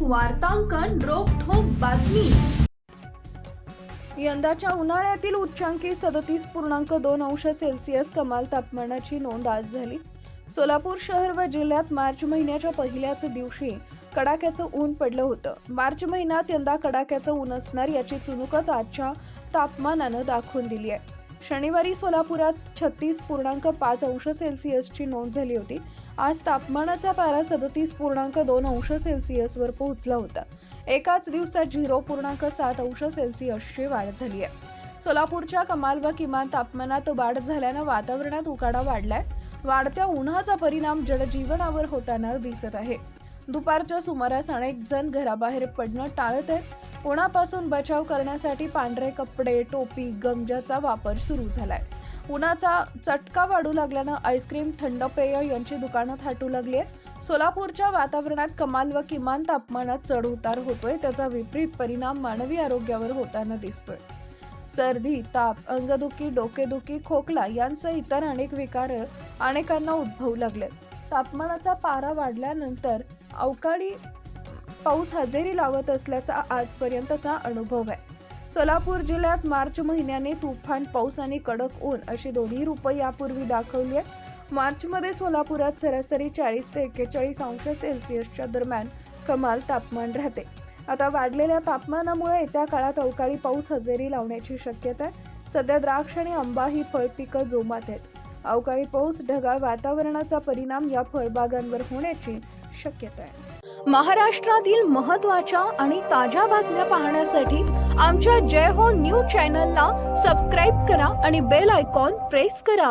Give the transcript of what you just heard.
वार्तांकन रोखठोक बातमी। यंदाच्या उन्हाळ्यातील उच्चांकी 37.2 अंश सेल्सिअस कमाल तापमानाची नोंद आज झाली। सोलापूर शहर व जिल्ह्यात मार्च महिन्याच्या पहिल्याच दिवशी कडाक्याचं ऊन पडलं होतं। मार्च महिन्यात यंदा कडाक्याचं ऊन असणार याची चुणूकच आजच्या तापमानानं दाखवून दिली आहे। शनिवारी सोलापुरात 36.5 अंश सेल्सिअसची नोंद झाली होती। आज तापमानाचा पारा 37.2 अंश सेल्सिअसवर पोहोचला होता। एकाच दिवसात 0.7 अंश सेल्सिअसची वाढ झाली आहे। सोलापूरच्या कमाल व किमान तापमानात वाढ झाल्यानं वातावरणात उकाडा वाढलाय। वाढत्या उन्हाचा परिणाम जनजीवनावर होताना दिसत आहे। दुपारच्या सुमारास अनेक जण घराबाहेर पडणं टाळत आहेत। उन्हापासून बचाव करण्यासाठी पांढरे कपडे, टोपी, गंजाचा वापर सुरू झालाय। उन्हाचा चटका वाढू लागल्यानं आईस्क्रीम, थंड पेय यांची दुकानं थाटू लागली आहेत। सोलापूरच्या वातावरणात कमाल व किमान तापमानात चढ उतार होतोय, त्याचा विपरीत परिणाम मानवी आरोग्यावर होताना दिसतोय। सर्दी, ताप, अंगदुखी, डोकेदुखी, खोकला यांसह इतर अनेक विकार अनेकांना उद्भवू लागलेत। तापमानाचा पारा वाढल्यानंतर अवकाळी पाऊस हजेरी लावत असल्याचा आजपर्यंतचा अनुभव आहे। सोलापूर जिल्ह्यात मार्च महिन्याने तुफान पाऊस आणि कडक ऊन अशी दोन्ही रूपं यापूर्वी दाखवली आहेत। मार्चमध्ये सोलापुरात सरासरी 40 ते 41 अंश सेल्सिअसच्या दरम्यान कमाल तापमान राहते। आता वाढलेल्या तापमानामुळे येत्या काळात अवकाळी पाऊस हजेरी लावण्याची शक्यता आहे। सध्या द्राक्ष आणि आंबा ही फळपिकं जोमात आहेत। अवकाळी पाऊस, ढगाळ वातावरणाचा परिणाम या फळबागांवर होण्याची शक्यता आहे। महाराष्ट्रातील महत्त्वाच्या आणि ताज्या बातम्या पाहण्यासाठी आमच्या जय हो न्यूज चॅनलला सबस्क्राईब करा आणि बेल आयकॉन प्रेस करा।